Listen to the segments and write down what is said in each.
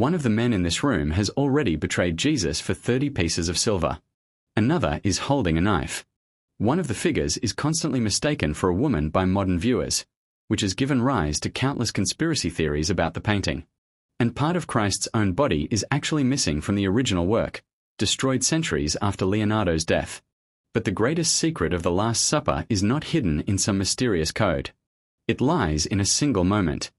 One of the men in this room has already betrayed Jesus for 30 pieces of silver. Another is holding a knife. One of the figures is constantly mistaken for a woman by modern viewers, which has given rise to countless conspiracy theories about the painting. And part of Christ's own body is actually missing from the original work, destroyed centuries after Leonardo's death. But the greatest secret of the Last Supper is not hidden in some mysterious code. It lies in a single moment.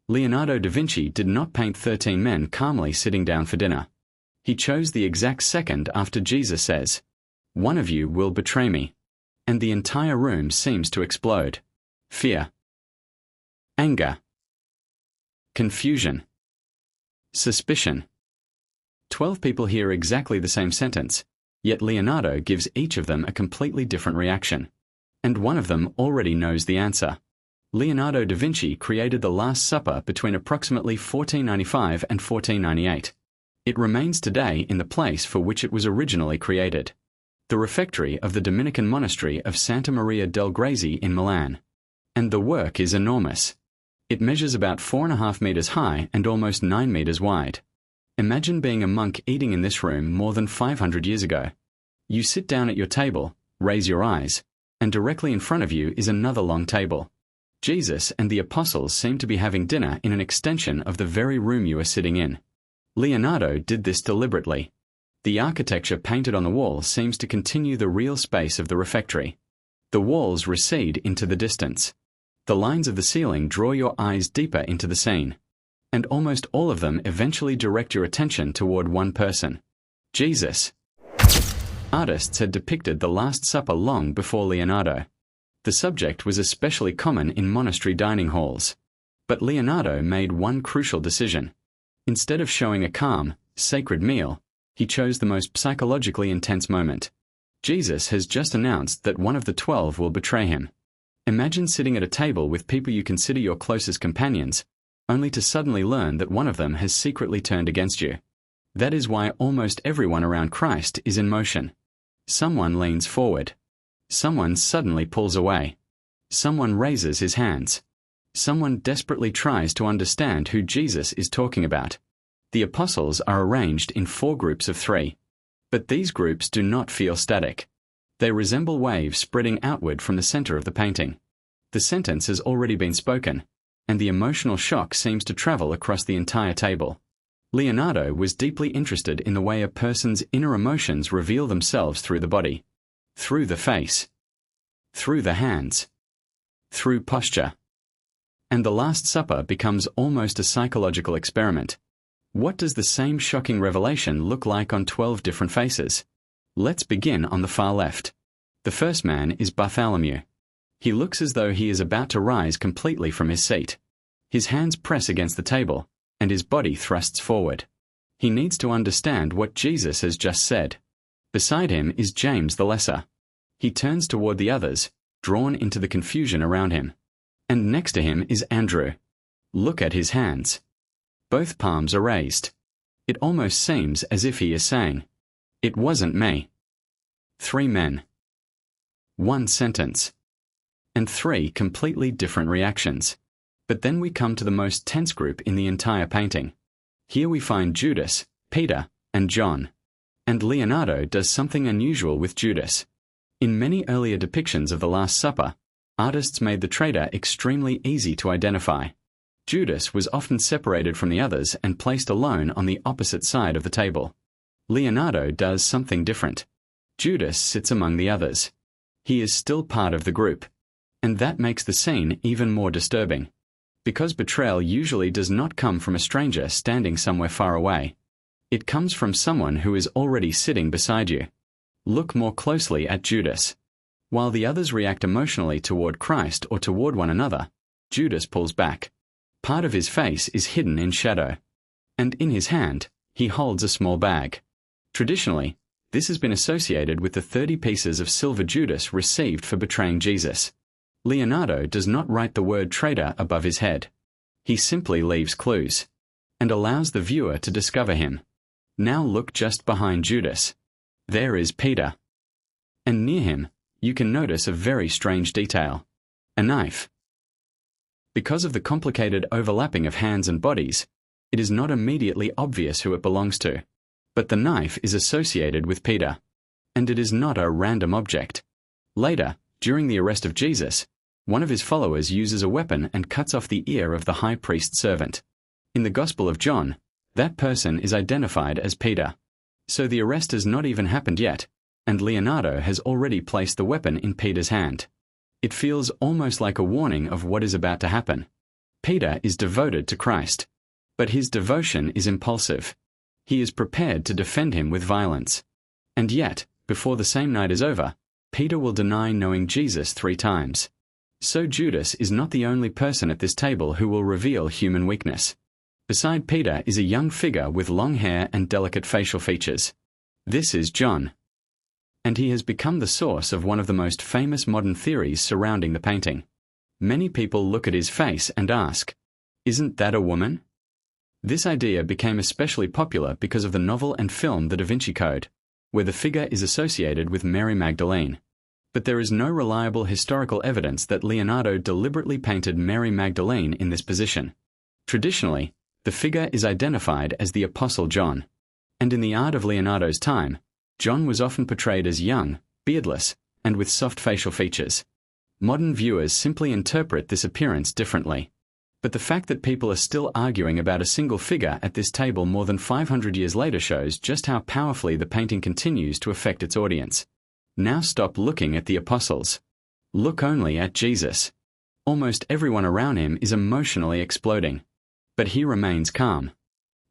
Leonardo da Vinci did not paint 13 men calmly sitting down for dinner. He chose the exact second after Jesus says, "One of you will betray me." And the entire room seems to explode. Fear, anger, confusion, suspicion. 12 people hear exactly the same sentence, yet Leonardo gives each of them a completely different reaction. And one of them already knows the answer. Leonardo da Vinci created the Last Supper between approximately 1495 and 1498. It remains today in the place for which it was originally created, the refectory of the Dominican monastery of Santa Maria del Grazie in Milan. And the work is enormous. It measures about 4.5 meters high and almost 9 meters wide. Imagine being a monk eating in this room more than 500 years ago. You sit down at your table, raise your eyes, and directly in front of you is another long table. Jesus and the apostles seem to be having dinner in an extension of the very room you are sitting in. Leonardo did this deliberately. The architecture painted on the wall seems to continue the real space of the refectory. The walls recede into the distance. The lines of the ceiling draw your eyes deeper into the scene. And almost all of them eventually direct your attention toward one person: Jesus. Artists had depicted the Last Supper long before Leonardo. The subject was especially common in monastery dining halls. But Leonardo made one crucial decision. Instead of showing a calm, sacred meal, he chose the most psychologically intense moment. Jesus has just announced that one of the 12 will betray him. Imagine sitting at a table with people you consider your closest companions, only to suddenly learn that one of them has secretly turned against you. That is why almost everyone around Christ is in motion. Someone leans forward. Someone suddenly pulls away. Someone raises his hands. Someone desperately tries to understand who Jesus is talking about. The apostles are arranged in 4 groups of 3. But these groups do not feel static. They resemble waves spreading outward from the center of the painting. The sentence has already been spoken, and the emotional shock seems to travel across the entire table. Leonardo was deeply interested in the way a person's inner emotions reveal themselves through the body, through the face, through the hands, through posture. And the Last Supper becomes almost a psychological experiment. What does the same shocking revelation look like on 12 different faces? Let's begin on the far left. The first man is Bartholomew. He looks as though he is about to rise completely from his seat. His hands press against the table, and his body thrusts forward. He needs to understand what Jesus has just said. Beside him is James the Lesser. He turns toward the others, drawn into the confusion around him. And next to him is Andrew. Look at his hands. Both palms are raised. It almost seems as if he is saying, "It wasn't me." 3 men. 1 sentence. And 3 completely different reactions. But then we come to the most tense group in the entire painting. Here we find Judas, Peter, and John. And Leonardo does something unusual with Judas. In many earlier depictions of the Last Supper, artists made the traitor extremely easy to identify. Judas was often separated from the others and placed alone on the opposite side of the table. Leonardo does something different. Judas sits among the others. He is still part of the group. And that makes the scene even more disturbing. Because betrayal usually does not come from a stranger standing somewhere far away. It comes from someone who is already sitting beside you. Look more closely at Judas. While the others react emotionally toward Christ or toward one another, Judas pulls back. Part of his face is hidden in shadow. And in his hand, he holds a small bag. Traditionally, this has been associated with the 30 pieces of silver Judas received for betraying Jesus. Leonardo does not write the word traitor above his head. He simply leaves clues, and allows the viewer to discover him. Now look just behind Judas. There is Peter. And near him, you can notice a very strange detail: a knife. Because of the complicated overlapping of hands and bodies, It is not immediately obvious who it belongs to. But the knife is associated with Peter. And it is not a random object. Later, during the arrest of Jesus, one of his followers uses a weapon and cuts off the ear of the high priest's servant. In the Gospel of John, that person is identified as Peter. So the arrest has not even happened yet, and Leonardo has already placed the weapon in Peter's hand. It feels almost like a warning of what is about to happen. Peter is devoted to Christ, but his devotion is impulsive. He is prepared to defend him with violence. And yet, before the same night is over, Peter will deny knowing Jesus 3 times. So Judas is not the only person at this table who will reveal human weakness. Beside Peter is a young figure with long hair and delicate facial features. This is John. And he has become the source of one of the most famous modern theories surrounding the painting. Many people look at his face and ask, "Isn't that a woman?" This idea became especially popular because of the novel and film The Da Vinci Code, where the figure is associated with Mary Magdalene. But there is no reliable historical evidence that Leonardo deliberately painted Mary Magdalene in this position. Traditionally, the figure is identified as the Apostle John. And in the art of Leonardo's time, John was often portrayed as young, beardless, and with soft facial features. Modern viewers simply interpret this appearance differently. But the fact that people are still arguing about a single figure at this table more than 500 years later shows just how powerfully the painting continues to affect its audience. Now stop looking at the apostles. Look only at Jesus. Almost everyone around him is emotionally exploding. But he remains calm.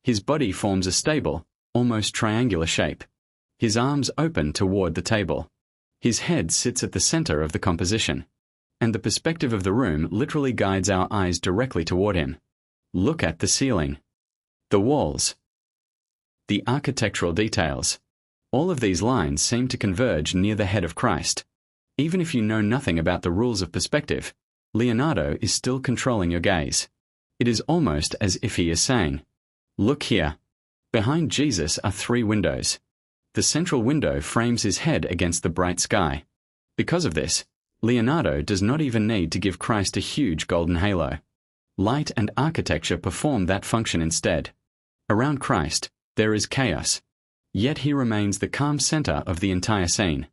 His body forms a stable, almost triangular shape. His arms open toward the table. His head sits at the center of the composition. And the perspective of the room literally guides our eyes directly toward him. Look at the ceiling. The walls. The architectural details. All of these lines seem to converge near the head of Christ. Even if you know nothing about the rules of perspective, Leonardo is still controlling your gaze. It is almost as if he is saying, "Look here." Behind Jesus are 3 windows. The central window frames his head against the bright sky. Because of this, Leonardo does not even need to give Christ a huge golden halo. Light and architecture perform that function instead. Around Christ, there is chaos. Yet he remains the calm center of the entire scene.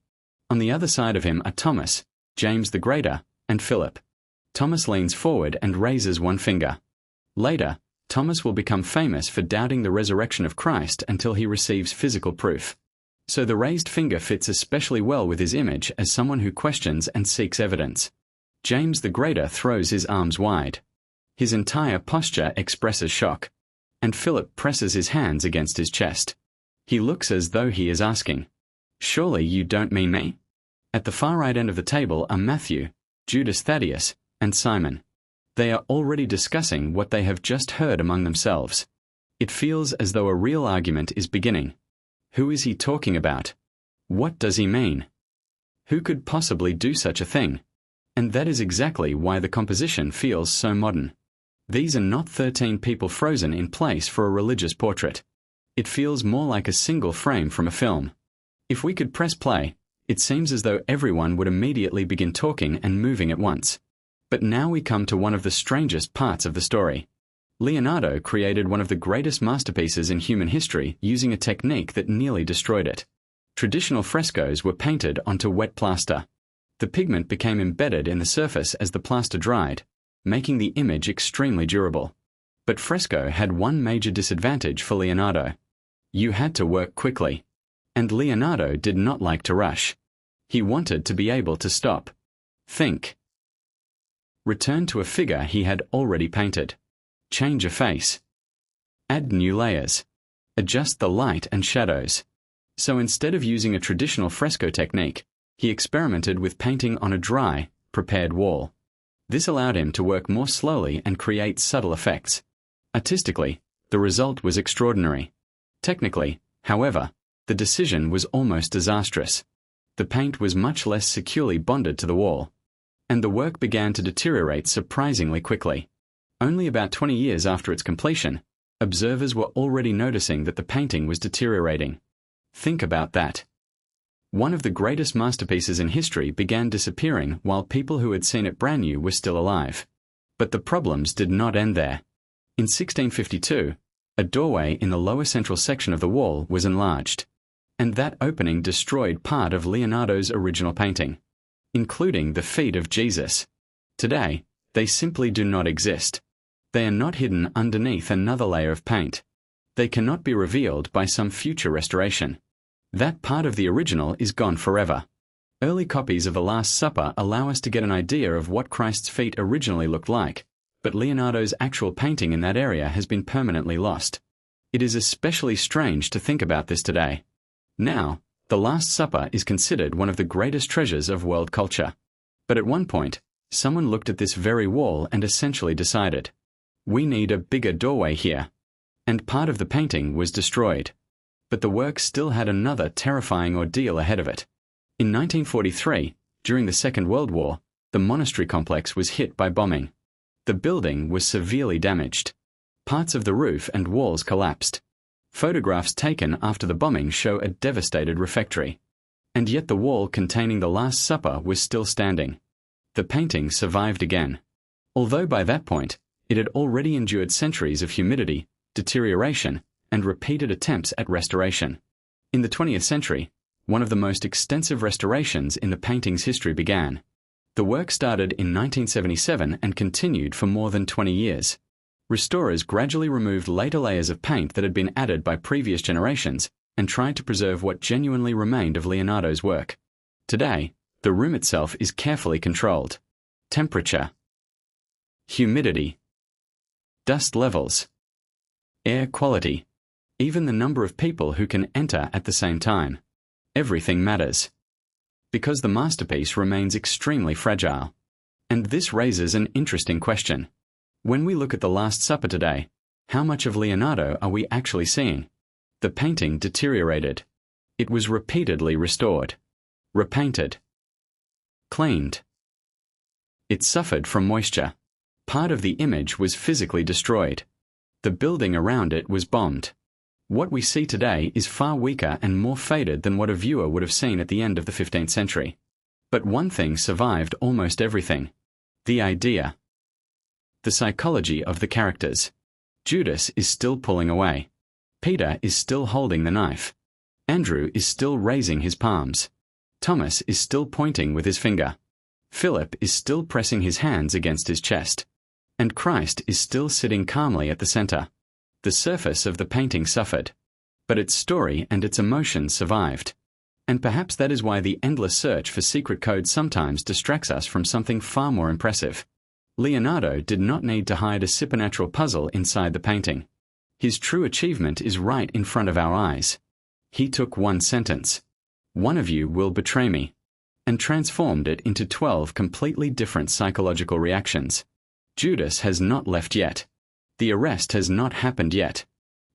On the other side of him are Thomas, James the Greater, and Philip. Thomas leans forward and raises one finger. Later, Thomas will become famous for doubting the resurrection of Christ until he receives physical proof. So the raised finger fits especially well with his image as someone who questions and seeks evidence. James the Greater throws his arms wide. His entire posture expresses shock. And Philip presses his hands against his chest. He looks as though he is asking, "Surely you don't mean me?" At the far right end of the table are Matthew, Judas Thaddeus, and Simon. They are already discussing what they have just heard among themselves. It feels as though a real argument is beginning. Who is he talking about? What does he mean? Who could possibly do such a thing? And that is exactly why the composition feels so modern. These are not 13 people frozen in place for a religious portrait. It feels more like a single frame from a film. If we could press play, it seems as though everyone would immediately begin talking and moving at once. But now we come to one of the strangest parts of the story. Leonardo created one of the greatest masterpieces in human history using a technique that nearly destroyed it. Traditional frescoes were painted onto wet plaster. The pigment became embedded in the surface as the plaster dried, making the image extremely durable. But fresco had one major disadvantage for Leonardo. You had to work quickly. And Leonardo did not like to rush. He wanted to be able to stop. Think. Return to a figure he had already painted. Change a face. Add new layers. Adjust the light and shadows. So instead of using a traditional fresco technique, he experimented with painting on a dry, prepared wall. This allowed him to work more slowly and create subtle effects. Artistically, the result was extraordinary. Technically, however, the decision was almost disastrous. The paint was much less securely bonded to the wall. And the work began to deteriorate surprisingly quickly. Only about 20 years after its completion, observers were already noticing that the painting was deteriorating. Think about that. One of the greatest masterpieces in history began disappearing while people who had seen it brand new were still alive. But the problems did not end there. In 1652, A doorway in the lower central section of the wall was enlarged, and that opening destroyed part of Leonardo's original painting, including the feet of Jesus. Today, they simply do not exist. They are not hidden underneath another layer of paint. They cannot be revealed by some future restoration. That part of the original is gone forever. Early copies of the Last Supper allow us to get an idea of what Christ's feet originally looked like, but Leonardo's actual painting in that area has been permanently lost. It is especially strange to think about this today. Now, the Last Supper is considered one of the greatest treasures of world culture. But at one point, someone looked at this very wall and essentially decided, we need a bigger doorway here. And part of the painting was destroyed. But the work still had another terrifying ordeal ahead of it. In 1943, during the Second World War, the monastery complex was hit by bombing. The building was severely damaged. Parts of the roof and walls collapsed. Photographs taken after the bombing show a devastated refectory. And yet the wall containing the Last Supper was still standing. The painting survived again. Although by that point, it had already endured centuries of humidity, deterioration, and repeated attempts at restoration. In the 20th century, one of the most extensive restorations in the painting's history began. The work started in 1977 and continued for more than 20 years. Restorers gradually removed later layers of paint that had been added by previous generations and tried to preserve what genuinely remained of Leonardo's work. Today, the room itself is carefully controlled. Temperature, humidity, dust levels, air quality, even the number of people who can enter at the same time. Everything matters. Because the masterpiece remains extremely fragile. And this raises an interesting question. When we look at the Last Supper today, how much of Leonardo are we actually seeing? The painting deteriorated. It was repeatedly restored, repainted, cleaned. It suffered from moisture. Part of the image was physically destroyed. The building around it was bombed. What we see today is far weaker and more faded than what a viewer would have seen at the end of the 15th century. But one thing survived almost everything. The idea. The psychology of the characters. Judas is still pulling away. Peter is still holding the knife. Andrew is still raising his palms. Thomas is still pointing with his finger. Philip is still pressing his hands against his chest. And Christ is still sitting calmly at the center. The surface of the painting suffered, but its story and its emotions survived. And perhaps that is why the endless search for secret codes sometimes distracts us from something far more impressive. Leonardo did not need to hide a supernatural puzzle inside the painting. His true achievement is right in front of our eyes. He took one sentence, "One of you will betray me," and transformed it into 12 completely different psychological reactions. Judas has not left yet. The arrest has not happened yet.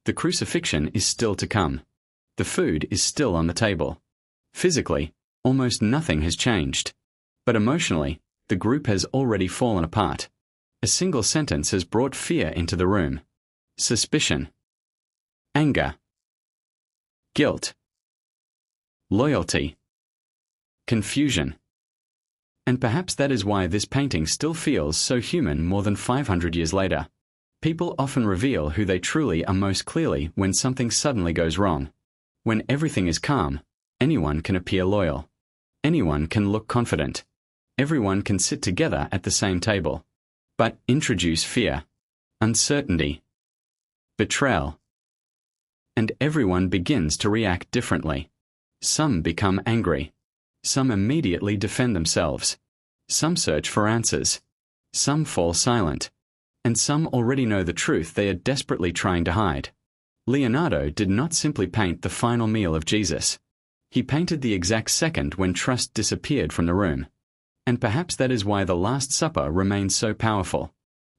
The crucifixion is still to come. The food is still on the table. Physically, almost nothing has changed. But emotionally, the group has already fallen apart. A single sentence has brought fear into the room. Suspicion. Anger. Guilt. Loyalty. Confusion. And perhaps that is why this painting still feels so human more than 500 years later. People often reveal who they truly are most clearly when something suddenly goes wrong. When everything is calm, anyone can appear loyal. Anyone can look confident. Everyone can sit together at the same table. But introduce fear, uncertainty, betrayal, and everyone begins to react differently. Some become angry. Some immediately defend themselves. Some search for answers. Some fall silent. And some already know the truth they are desperately trying to hide. Leonardo did not simply paint the final meal of Jesus. He painted the exact second when trust disappeared from the room. And perhaps that is why the Last Supper remains so powerful.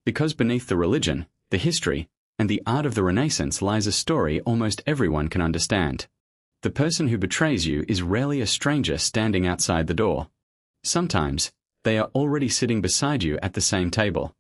Because beneath the religion, the history, and the art of the Renaissance lies a story almost everyone can understand. The person who betrays you is rarely a stranger standing outside the door. Sometimes, they are already sitting beside you at the same table.